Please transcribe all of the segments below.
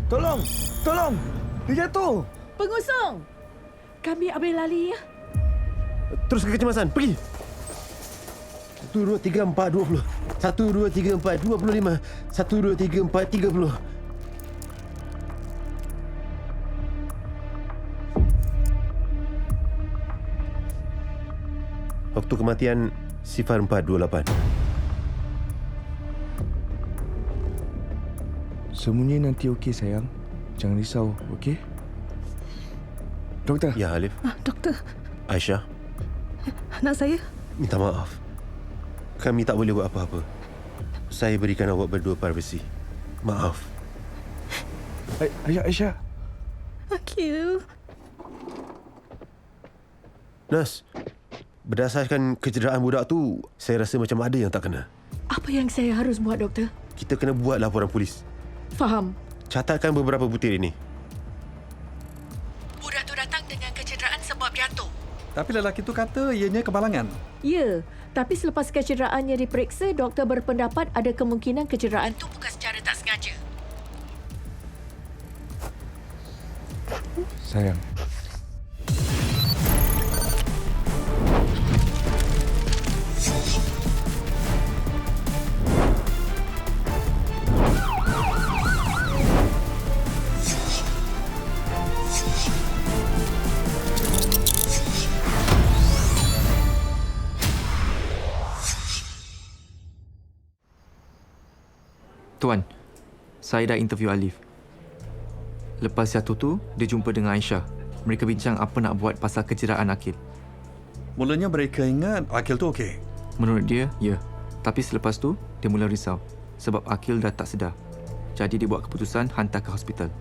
Tolong! Tolong! Dia jatuh! Pengusung! Kami ambil lali ya. Terus ke kecemasan. Pergi. 1, 2, 3, 4, 20. 1, 2, 3, 4, 25. 1, 2, 3, 4, 30. Waktu kematian 0428. Semuanya nanti okey sayang. Jangan risau, okey? Doktor. Ya, Alif. Doktor, Aisyah, anak saya. minta maaf. Kami tak boleh buat apa-apa. Saya berikan awak berdua privasi. Maaf. Aisyah. Akil. Nas, berdasarkan kecederaan budak tu, saya rasa macam ada yang tak kena. Apa yang saya harus buat, doktor? Kita kena buat laporan polis. Faham. Catatkan beberapa butir ini. Budak tu datang dengan kecederaan sebab jatuh. Tapi lelaki tu kata ianya kemalangan. Ya, tapi selepas kecederaannya diperiksa, doktor berpendapat ada kemungkinan kecederaan itu bukan secara tak sengaja. Sayang. Tuan, saya dah interview Alif. Lepas jatuh tu, dia jumpa dengan Aisyah. Mereka bincang apa nak buat pasal kecederaan Akil. Mulanya mereka ingat Akil tu okey. Menurut dia, ya. Tapi selepas tu, dia mula risau. Sebab Akil dah tak sedar. Jadi dia buat keputusan hantar ke hospital.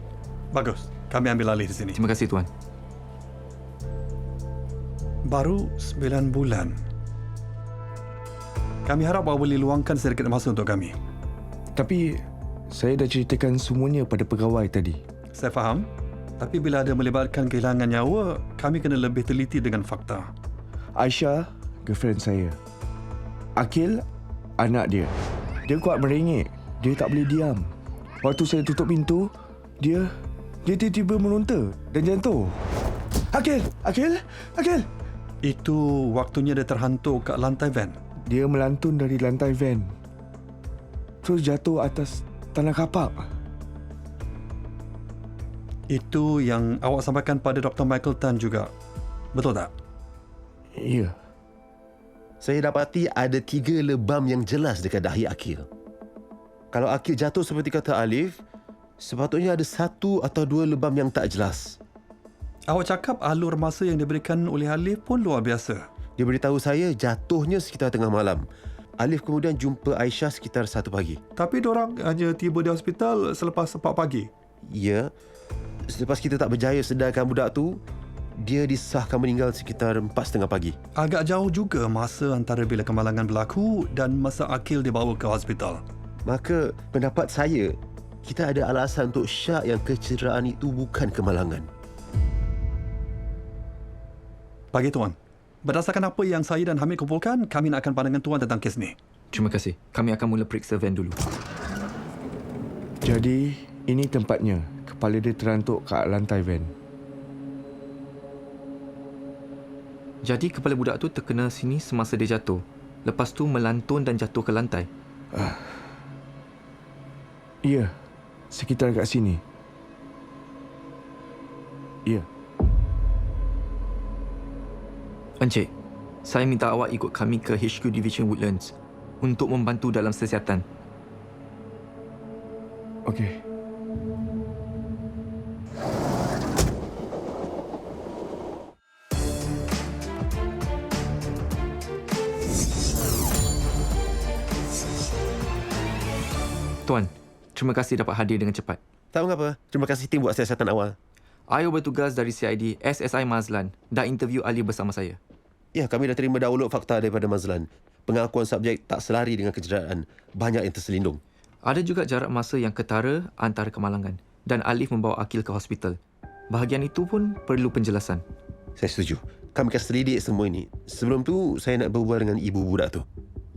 Bagus. Kami ambil alih di sini. Terima kasih, Tuan. Baru 9 bulan. Kami harap awak boleh luangkan sedikit masa untuk kami. Tapi saya dah ceritakan semuanya pada pegawai tadi. Saya faham. Tapi bila ada melibatkan kehilangan nyawa, kami kena lebih teliti dengan fakta. Aisyah, girlfriend saya. Akil, anak dia. Dia kuat merengek. Dia tak boleh diam. Waktu saya tutup pintu, dia tiba-tiba menunta dan jatuh. Akil! Itu waktunya dia terhantuk kat lantai van. Dia melantun dari lantai van. Terus jatuh atas tanah kapak. Itu yang awak sampaikan pada Dr. Michael Tan juga. Betul tak? Ya. Saya dapati ada 3 lebam yang jelas dekat dahi Akil. Kalau Akil jatuh seperti kata Alif, sepatutnya ada 1 atau 2 lebam yang tak jelas. Awak cakap alur masa yang diberikan oleh Alif pun luar biasa. Dia beritahu saya jatuhnya sekitar tengah malam. Alif kemudian jumpa Aisyah sekitar 1 pagi. Tapi diorang hanya tiba di hospital selepas 4 pagi. Ya, selepas kita tak berjaya sedarkan budak tu, dia disahkan meninggal sekitar 4:30 pagi. Agak jauh juga masa antara bila kemalangan berlaku dan masa Akil dibawa ke hospital. Maka pendapat saya, kita ada alasan untuk syak yang kecederaan itu bukan kemalangan. Bagi Tuan, berdasarkan apa yang saya dan Hamid kumpulkan, kami nakkan pandangan Tuan tentang kes ni. Terima kasih. Kami akan mula periksa van dulu. Jadi, ini tempatnya. Kepala dia terantuk kat lantai van. Jadi kepala budak tu terkena sini semasa dia jatuh. Lepas tu melantun dan jatuh ke lantai. Ya, sekitar kat sini. Ya. Encik, saya minta awak ikut kami ke HQ Division Woodlands untuk membantu dalam siasatan. Okey. Tuan, terima kasih dapat hadir dengan cepat. Tak mengapa. Terima kasih tim buat siasatan awal. I bertugas dari CID SSI Mazlan dah interview Ali bersama saya. Ya, kami dah terima download fakta daripada Mazlan. Pengakuan subjek tak selari dengan kecederaan. Banyak yang terselindung. Ada juga jarak masa yang ketara antara kemalangan dan Alif membawa Akil ke hospital. Bahagian itu pun perlu penjelasan. Saya setuju. Kami akan selidik semua ini. Sebelum tu, saya nak berbual dengan ibu budak tu.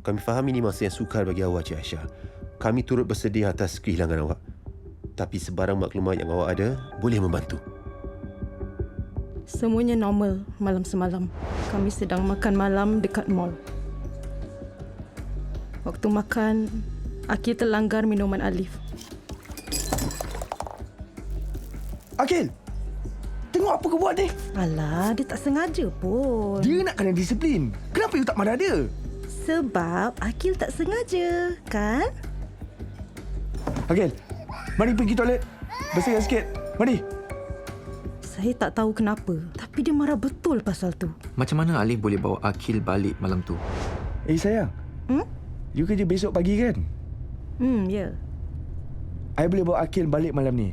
Kami faham ini masa yang sukar bagi awak, Cik Aisyah. Kami turut bersedih atas kehilangan awak. Tapi sebarang maklumat yang awak ada boleh membantu. Semuanya normal malam semalam. Kami sedang makan malam dekat mall. Waktu makan, Akil terlanggar minuman Alif. Akil! Tengok apa kau buat ni. Alah, dia tak sengaja pun. Dia nak kena disiplin. Kenapa you tak marah dia? Sebab Akil tak sengaja, kan? Akil, mari pergi toilet. Bersihkan sikit. Mari. Saya tak tahu kenapa, tapi dia marah betul pasal tu. Macam mana Alif boleh bawa Akil balik malam tu? Sayang. You kerja besok pagi kan? Ya. I boleh bawa Akil balik malam ni.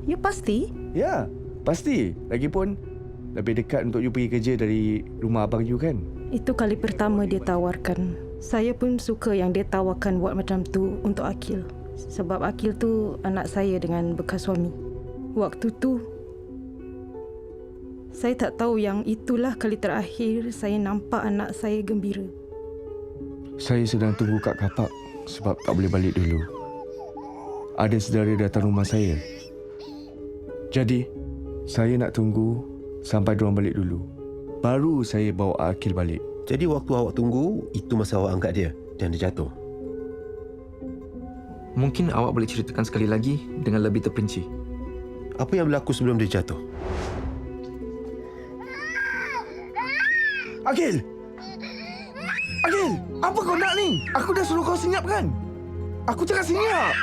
You pasti? Ya, pasti. Lagipun, lebih dekat untuk you pergi kerja dari rumah abang you kan? Itu kali pertama dia tawarkan. Saya pun suka yang dia tawarkan buat macam tu untuk Akil. Sebab Akil tu anak saya dengan bekas suami. Waktu tu, saya tak tahu yang itulah kali terakhir saya nampak anak saya gembira. Saya sedang tunggu kat kapak sebab tak boleh balik dulu. Ada saudara datang rumah saya. Jadi, saya nak tunggu sampai diorang balik dulu. Baru saya bawa Akil balik. Jadi waktu awak tunggu, itu masa awak angkat dia dan dia jatuh. Mungkin awak boleh ceritakan sekali lagi dengan lebih terperinci. Apa yang berlaku sebelum dia jatuh? Akil! Akil! Apa kau nak ni? Aku dah suruh kau senyap kan? Aku cakap senyap!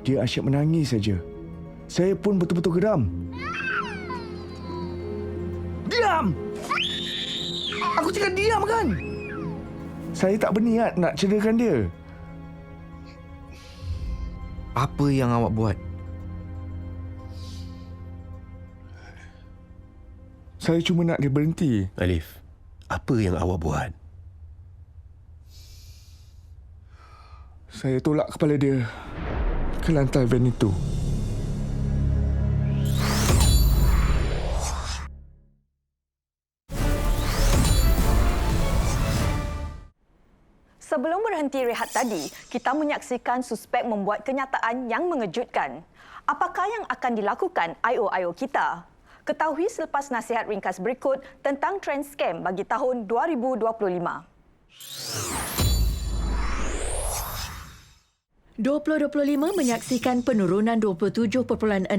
Dia asyik menangis saja. Saya pun betul-betul geram. Diam! Aku cakap diam kan? Saya tak berniat nak cederakan dia. Apa yang awak buat? Saya cuma nak dia berhenti. Alif, apa yang awak buat? Saya tolak kepala dia ke lantai van itu. Sebelum berhenti rehat tadi, kita menyaksikan suspek membuat kenyataan yang mengejutkan. Apakah yang akan dilakukan IO-IO kita? Ketahui selepas nasihat ringkas berikut tentang trend scam bagi tahun 2025. 2025 menyaksikan penurunan 27.6%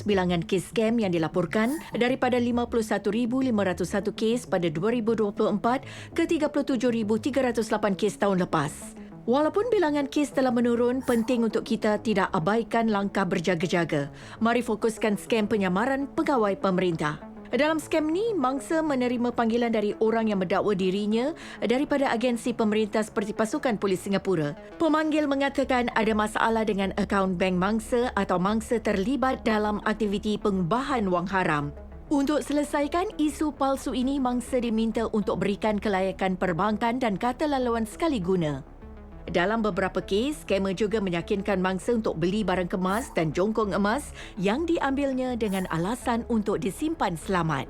bilangan kes scam yang dilaporkan daripada 51,501 kes pada 2024 ke 37,308 kes tahun lepas. Walaupun bilangan kes telah menurun, penting untuk kita tidak abaikan langkah berjaga-jaga. Mari fokuskan scam penyamaran pegawai pemerintah. Dalam skam ni, mangsa menerima panggilan dari orang yang mendakwa dirinya daripada agensi pemerintah seperti Pasukan Polis Singapura. Pemanggil mengatakan ada masalah dengan akaun bank mangsa atau mangsa terlibat dalam aktiviti pengubahan wang haram. Untuk selesaikan isu palsu ini, mangsa diminta untuk berikan kelayakan perbankan dan kata laluan sekali guna. Dalam beberapa kes, skamer juga meyakinkan mangsa untuk beli barang kemas dan jongkong emas yang diambilnya dengan alasan untuk disimpan selamat.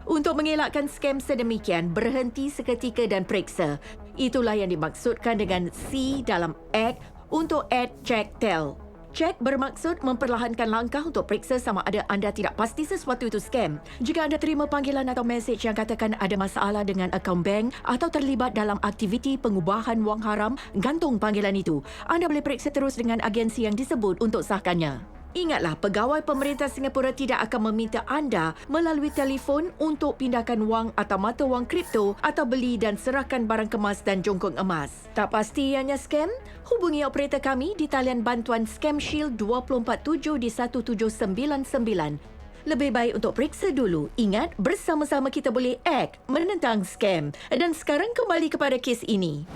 Untuk mengelakkan skam sedemikian, berhenti seketika dan periksa. Itulah yang dimaksudkan dengan C dalam Act untuk Add, Check, Tell. Cek bermaksud memperlahankan langkah untuk periksa sama ada anda tidak pasti sesuatu itu skam. Jika anda terima panggilan atau mesej yang katakan ada masalah dengan akaun bank atau terlibat dalam aktiviti pengubahan wang haram, gantung panggilan itu. Anda boleh periksa terus dengan agensi yang disebut untuk sahkannya. Ingatlah, pegawai pemerintah Singapura tidak akan meminta anda melalui telefon untuk pindahkan wang atau mata wang kripto atau beli dan serahkan barang kemas dan jongkong emas. Tak pasti ianya skam? Hubungi operator kami di talian bantuan Scam Shield 247 di 1799. Lebih baik untuk periksa dulu. Ingat, bersama-sama kita boleh act menentang skam. Dan sekarang kembali kepada kes ini.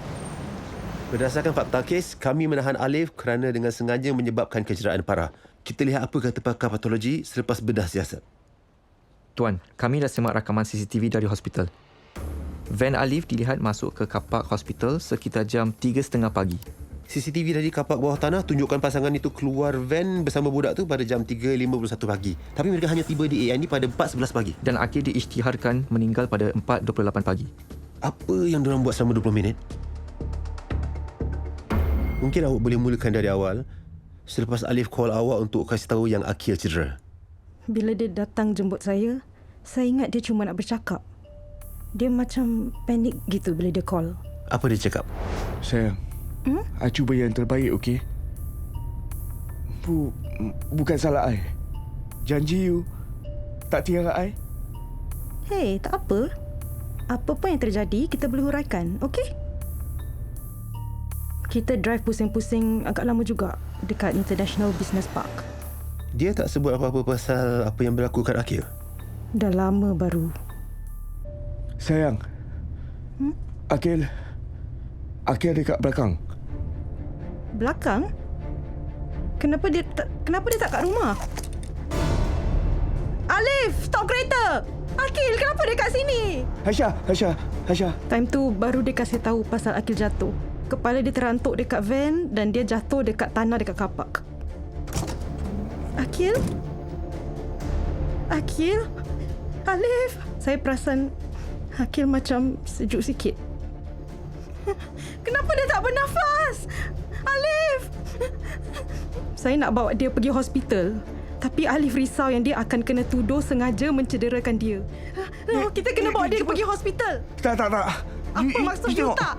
Berdasarkan fakta kes, kami menahan Alif kerana dengan sengaja menyebabkan kecederaan parah. Kita lihat apa kata pakar patologi selepas bedah siasat. Tuan, kami dah semak rakaman CCTV dari hospital. Van Alif dilihat masuk ke kapak hospital sekitar jam 3.30 pagi. CCTV dari kapak bawah tanah tunjukkan pasangan itu keluar van bersama budak tu pada jam 3.51 pagi. Tapi mereka hanya tiba di AIA ni pada 4.11 pagi. Dan Akil diisytiharkan meninggal pada 4.28 pagi. Apa yang diorang buat selama 20 minit? Mungkin awak boleh mulakan dari awal selepas Alif call awak untuk kasih tahu yang Akil cedera. Bila dia datang jemput saya ingat dia cuma nak bercakap. Dia macam panik gitu bila dia call. Apa dia cakap? Sayang, I cuba yang terbaik, okey? Bukan salah I. Janji you tak tinggal I. Hey, tak apa. Apa pun yang terjadi, kita boleh huraikan, okey? Kita drive pusing-pusing agak lama juga dekat International Business Park. Dia tak sebut apa-apa pasal apa yang berlaku kat Akil? Dah lama baru. Sayang, Akil dekat belakang. Belakang? Kenapa dia tak kat rumah? Alif, stop kereta! Akil, kenapa dia kat sini? Haisha. Time tu baru dia kasih tahu pasal Akil jatuh. Kepala dia terantuk dekat van dan dia jatuh dekat tanah dekat kapak. Akil? Alif? Saya perasan Akil macam sejuk sikit. Kenapa dia tak bernafas? Alif! Saya nak bawa dia pergi hospital. Tapi Alif risau yang dia akan kena tuduh sengaja mencederakan dia. No, kita kena bawa dia pergi hospital. Tak. Apa maksud you tak?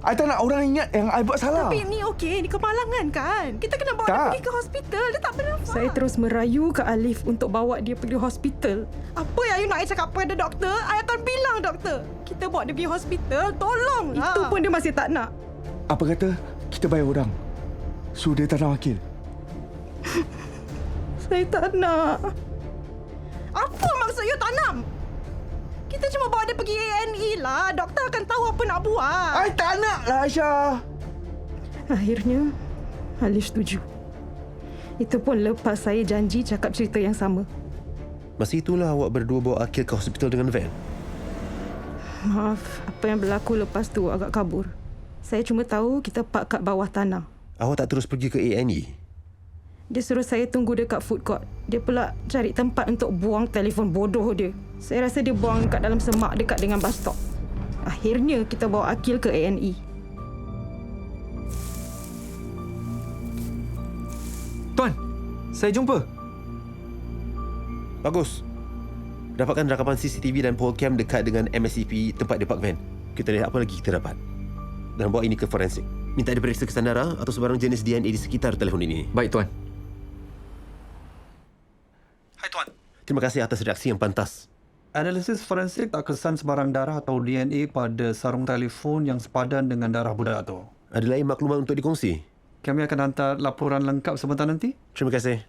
I tak nak orang ingat yang I buat salah. Tapi ni okey, ni kemalangan kan? Kita kena bawa dia Tak. pergi ke hospital. Dia tak bernafas. Saya terus merayu ke Alif untuk bawa dia pergi hospital. Apa yang you nak I cakap pada doktor? I akan bilang doktor. Kita bawa dia pergi hospital. Tolonglah. Itu pun dia masih tak nak. Apa kata kita bayar orang suruh dia tanam Akil? Saya tak nak. Apa maksud you tanam? Kita cuma bawa dia pergi A&E lah. Doktor akan tahu apa nak buat. I tak nak lah, Aisyah. Akhirnya, Alif setuju. Itu pun lepas saya janji cakap cerita yang sama. Masa itulah awak berdua bawa Akil ke hospital dengan van. Maaf, apa yang berlaku lepas tu agak kabur. Saya cuma tahu kita park kat bawah tanah. Awak tak terus pergi ke A&E? Dia suruh saya tunggu dekat food court. Dia pula cari tempat untuk buang telefon bodoh dia. Saya rasa dia buang kat dalam semak dekat dengan bus stop. Akhirnya kita bawa Akil ke A&E. Tuan, saya jumpa. Bagus. Dapatkan rakaman CCTV dan Polcam dekat dengan MSCP tempat dia park van. Kita lihat apa lagi kita dapat. Dan bawa ini ke forensik. Minta diperiksa kesan darah atau sebarang jenis DNA di sekitar telefon ini. Baik, Tuan. Hai Tuan. Terima kasih atas reaksi yang pantas. Analisis forensik tak kesan sebarang darah atau DNA pada sarung telefon yang sepadan dengan darah budak itu. Ada lain maklumat untuk dikongsi? Kami akan hantar laporan lengkap sebentar nanti. Terima kasih.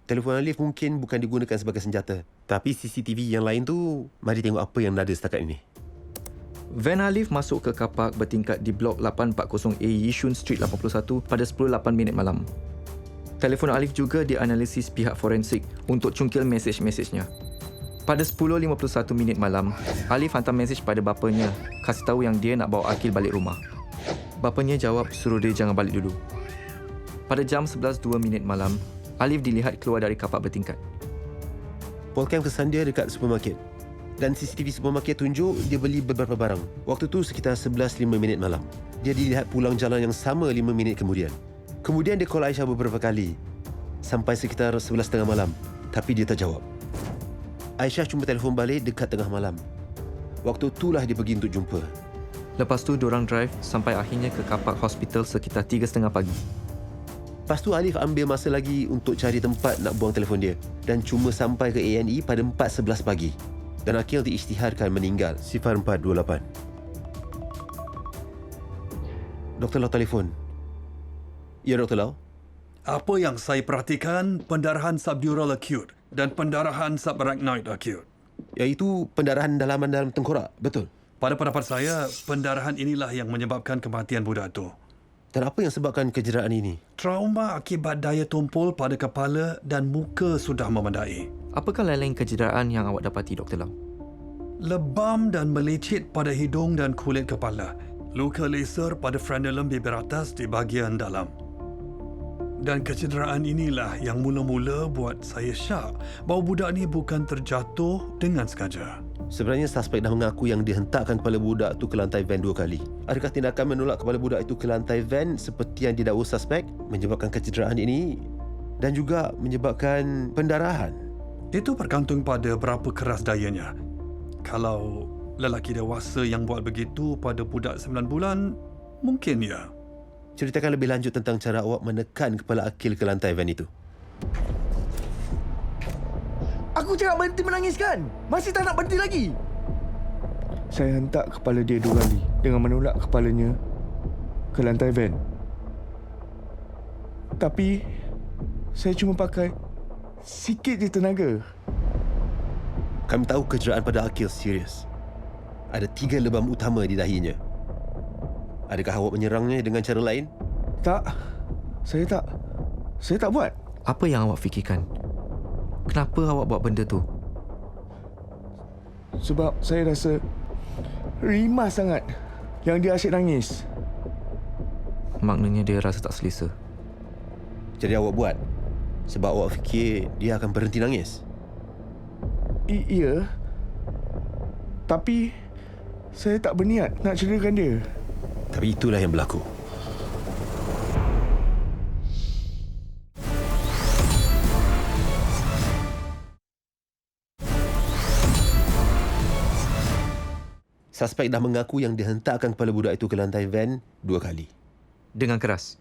Telefon Alif mungkin bukan digunakan sebagai senjata. Tapi CCTV yang lain tu, mari tengok apa yang ada setakat ini. Van Alif masuk ke kapak bertingkat di blok 840A Yishun Street 81 pada 10.08 malam. Telefon Alif juga dianalisis pihak forensik untuk cungkil mesej-mesejnya. Pada 10.51 malam, Alif hantar mesej pada bapanya, kasih tahu yang dia nak bawa Akil balik rumah. Bapanya jawab suruh dia jangan balik dulu. Pada jam 11.02 malam, Alif dilihat keluar dari kapak bertingkat. Polcam kesan dia dekat supermarket. Dan CCTV supermarket tunjuk dia beli beberapa barang. Waktu tu sekitar 11.05 malam. Dia dilihat pulang jalan yang sama 5 minit kemudian. Kemudian dia call Aisyah beberapa kali. Sampai sekitar 11.30 malam. Tapi dia tak jawab. Aisyah cuma telefon balik dekat tengah malam. Waktu itulah dia pergi untuk jumpa. Lepas tu diorang drive sampai akhirnya ke kapak hospital sekitar 3.30 pagi. Lepas tu Alif ambil masa lagi untuk cari tempat nak buang telefon dia. Dan cuma sampai ke A&E pada 4.11 pagi. Dan Akil diisytiharkan meninggal 0428. Dr. Lau telefon. Ya, Dr. Lau. Apa yang saya perhatikan, pendarahan subdural acute dan pendarahan subarachnoid acute. Iaitu pendarahan dalaman dalam tengkorak, betul? Pada pendapat saya, pendarahan inilah yang menyebabkan kematian budak itu. Dan apa yang sebabkan kecederaan ini? Trauma akibat daya tumpul pada kepala dan muka sudah memandai. Apakah lain-lain kecederaan yang awak dapati, Dr. Lau? Lebam dan melecit pada hidung dan kulit kepala. Luka laser pada frenulum bibir atas di bahagian dalam. Dan kecederaan inilah yang mula-mula buat saya syak bahawa budak ni bukan terjatuh dengan sengaja. Sebenarnya suspek dah mengaku yang dihentakkan kepala budak itu ke lantai van 2 kali. Adakah tindakan menolak kepala budak itu ke lantai van seperti yang didakwa suspek menyebabkan kecederaan ini dan juga menyebabkan pendarahan? Itu bergantung pada berapa keras dayanya. Kalau lelaki dewasa yang buat begitu pada budak 9 bulan, mungkin ya. Ceritakan lebih lanjut tentang cara awak menekan kepala Akil ke lantai van itu. Aku cakap berhenti menangis kan? Masih tak nak berhenti lagi? Saya hentak kepala dia 2 kali dengan menolak kepalanya ke lantai van. Tapi saya cuma pakai sikit je tenaga. Kami tahu kecederaan pada Akil serius. Ada 3 lebam utama di dahinya. Adakah awak menyerangnya dengan cara lain? Tak. Saya tak buat. Apa yang awak fikirkan? Kenapa awak buat benda tu? Sebab saya rasa rimas sangat yang dia asyik nangis. Maknanya dia rasa tak selesa. Jadi awak buat sebab awak fikir dia akan berhenti nangis? Iya. Tapi saya tak berniat nak cederakan dia. Tapi itulah yang berlaku. Suspek dah mengaku yang dihentakkan kepala budak itu ke lantai van 2 kali. Dengan keras.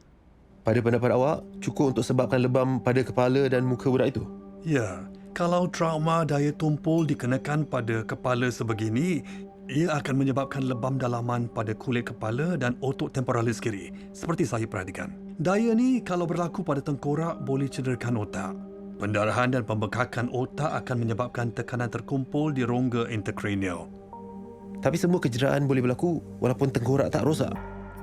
Pada pendapat awak, cukup untuk sebabkan lebam pada kepala dan muka budak itu? Ya, kalau trauma daya tumpul dikenakan pada kepala sebegini, ia akan menyebabkan lebam dalaman pada kulit kepala dan otot temporalis kiri, seperti saya perhatikan. Daya ni kalau berlaku pada tengkorak boleh cederakan otak. Pendarahan dan pembekakan otak akan menyebabkan tekanan terkumpul di rongga intercranial. Tapi semua kecederaan boleh berlaku walaupun tengkorak tak rosak.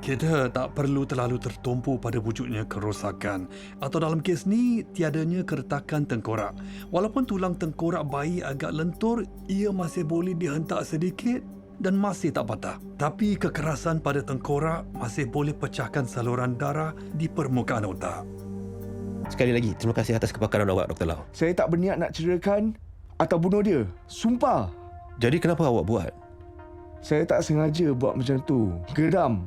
Kita tak perlu terlalu tertumpu pada wujudnya kerosakan atau dalam kes ni tiadanya keretakan tengkorak. Walaupun tulang tengkorak bayi agak lentur, ia masih boleh dihentak sedikit dan masih tak patah. Tapi kekerasan pada tengkorak masih boleh pecahkan saluran darah di permukaan otak. Sekali lagi, terima kasih atas kepakaran awak, Dr. Lau. Saya tak berniat nak cederakan atau bunuh dia. Sumpah. Jadi kenapa awak buat? Saya tak sengaja buat macam tu. Geram.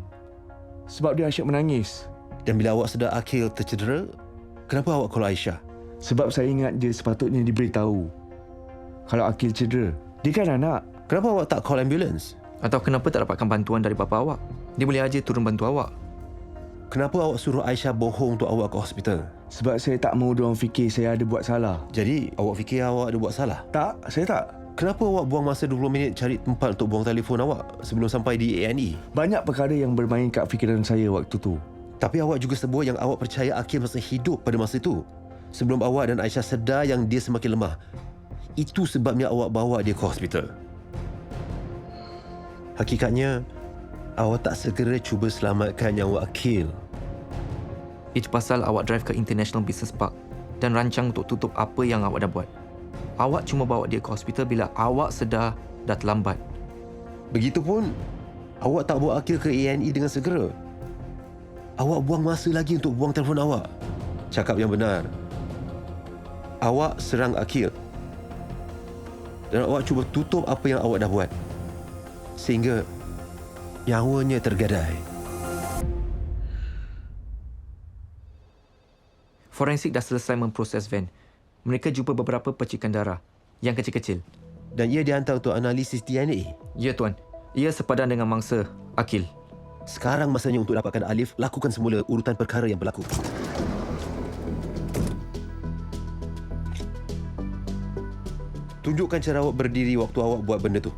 Sebab dia asyik menangis. Dan bila awak sedar Akil tercedera, kenapa awak call Aisyah? Sebab saya ingat dia sepatutnya diberitahu kalau Akil cedera. Dia kan anak. Kenapa awak tak call ambulans? Atau kenapa tak dapatkan bantuan dari bapa awak? Dia boleh aja turun bantu awak. Kenapa awak suruh Aisyah bohong untuk awak ke hospital? Sebab saya tak mahu diorang fikir saya ada buat salah. Jadi, awak fikir awak ada buat salah? Tak, saya tak. Kenapa awak buang masa 20 minit cari tempat untuk buang telefon awak sebelum sampai di A&E? Banyak perkara yang bermain kat fikiran saya waktu tu. Tapi awak juga sebut yang awak percaya Akil masih hidup pada masa itu. Sebelum awak dan Aisyah sedar yang dia semakin lemah. Itu sebabnya awak bawa dia ke hospital. Hakikatnya, awak tak segera cuba selamatkan nyawa Akil. Itu pasal awak drive ke International Business Park dan rancang untuk tutup apa yang awak dah buat. Awak cuma bawa dia ke hospital bila awak sedar dah terlambat. Begitupun, awak tak bawa Akil ke A&E dengan segera. Awak buang masa lagi untuk buang telefon awak. Cakap yang benar. Awak serang Akil. Dan awak cuba tutup apa yang awak dah buat. Sehingga nyawanya tergadai. Forensik dah selesai memproses van. Mereka jumpa beberapa percikan darah yang kecil-kecil. Dan ia dihantar untuk analisis DNA. Ya, Tuan. Ia sepadan dengan mangsa Akil. Sekarang masanya untuk dapatkan Alif, lakukan semula urutan perkara yang berlaku. Tunjukkan cara awak berdiri waktu awak buat benda tu.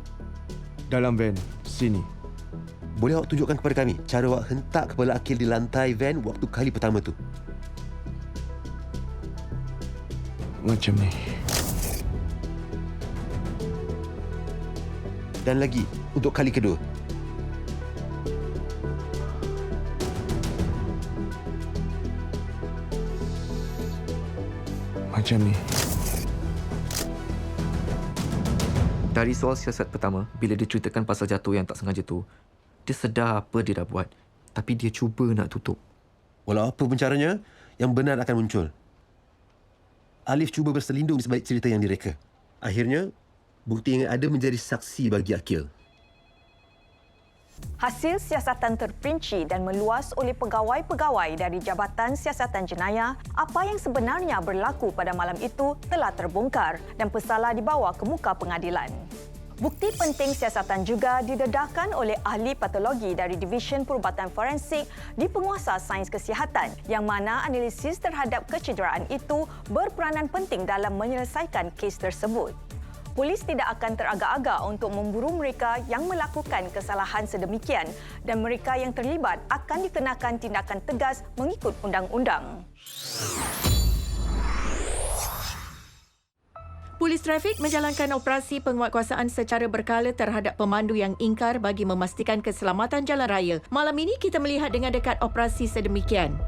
Dalam van, sini. Boleh awak tunjukkan kepada kami cara awak hentak kepala Akil di lantai van waktu kali pertama tu? Macam ni. Dan lagi, untuk kali kedua. Macam ni. Dari soal siasat pertama, bila dia ceritakan pasal jatuh yang tak sengaja tu, dia sedar apa dia dah buat. Tapi dia cuba nak tutup. Walau apa pun caranya, yang benar akan muncul. Alif cuba berselindung di sebalik cerita yang direka. Akhirnya, Bukti yang ada menjadi saksi bagi Akil. Hasil siasatan terperinci dan meluas oleh pegawai-pegawai dari Jabatan Siasatan Jenayah, apa yang sebenarnya berlaku pada malam itu telah terbongkar dan pesalah dibawa ke muka pengadilan. Bukti penting siasatan juga didedahkan oleh ahli patologi dari Divisyen Perubatan Forensik di Penguasa Sains Kesihatan yang mana analisis terhadap kecederaan itu berperanan penting dalam menyelesaikan kes tersebut. Polis tidak akan teragak-agak untuk memburu mereka yang melakukan kesalahan sedemikian dan mereka yang terlibat akan dikenakan tindakan tegas mengikut undang-undang. Polis trafik menjalankan operasi penguatkuasaan secara berkala terhadap pemandu yang ingkar bagi memastikan keselamatan jalan raya. Malam ini kita melihat dengan dekat operasi sedemikian.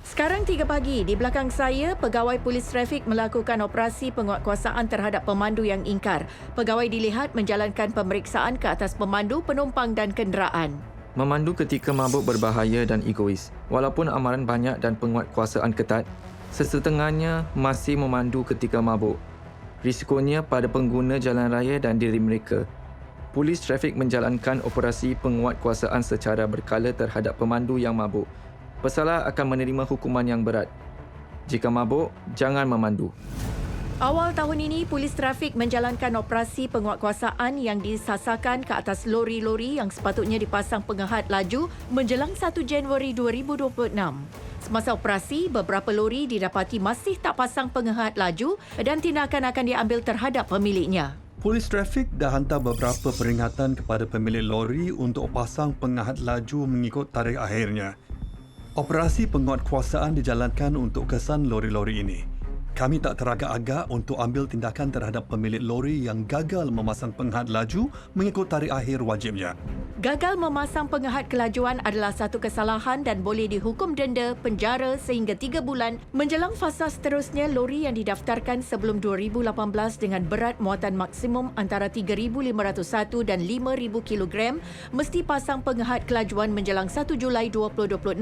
Sekarang 3 pagi, di belakang saya, pegawai polis trafik melakukan operasi penguatkuasaan terhadap pemandu yang ingkar. Pegawai dilihat menjalankan pemeriksaan ke atas pemandu, penumpang dan kenderaan. Memandu ketika mabuk berbahaya dan egois. Walaupun amaran banyak dan penguatkuasaan ketat, sesetengahnya masih memandu ketika mabuk. Risikonya pada pengguna jalan raya dan diri mereka. Polis trafik menjalankan operasi penguatkuasaan secara berkala terhadap pemandu yang mabuk. Pesalah akan menerima hukuman yang berat. Jika mabuk, jangan memandu. Awal tahun ini, polis trafik menjalankan operasi penguatkuasaan yang disasarkan ke atas lori-lori yang sepatutnya dipasang pengehat laju menjelang 1 Januari 2026. Semasa operasi, beberapa lori didapati masih tak pasang pengehat laju dan tindakan akan diambil terhadap pemiliknya. Polis trafik dah hantar beberapa peringatan kepada pemilik lori untuk pasang pengehat laju mengikut tarikh akhirnya. Operasi penguatkuasaan dijalankan untuk kesan lori-lori ini. Kami tak teragak-agak untuk ambil tindakan terhadap pemilik lori yang gagal memasang pengehat laju mengikut tarikh akhir wajibnya. Gagal memasang pengehat kelajuan adalah satu kesalahan dan boleh dihukum denda, penjara sehingga 3 bulan. Menjelang fasa seterusnya, lori yang didaftarkan sebelum 2018 dengan berat muatan maksimum antara 3,501 dan 5,000 kilogram mesti pasang pengehat kelajuan menjelang 1 Julai 2026.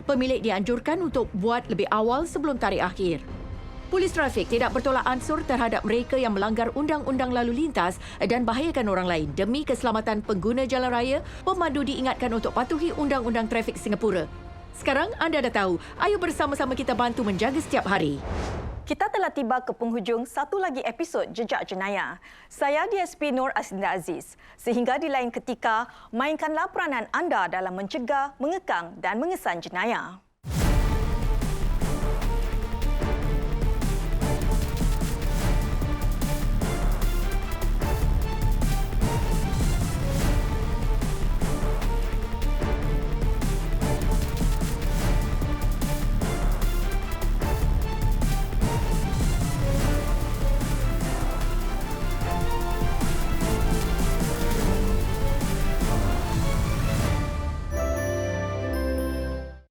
Pemilik dianjurkan untuk buat lebih awal sebelum tarikh akhir. Polis trafik tidak bertolak ansur terhadap mereka yang melanggar undang-undang lalu lintas dan bahayakan orang lain. Demi keselamatan pengguna jalan raya, pemandu diingatkan untuk patuhi Undang-Undang Trafik Singapura. Sekarang anda dah tahu, ayo bersama-sama kita bantu menjaga setiap hari. Kita telah tiba ke penghujung satu lagi episod Jejak Jenayah. Saya DSP Nur Aslinda Aziz. Sehingga di lain ketika, mainkanlah peranan anda dalam mencegah, mengekang dan mengesan jenayah.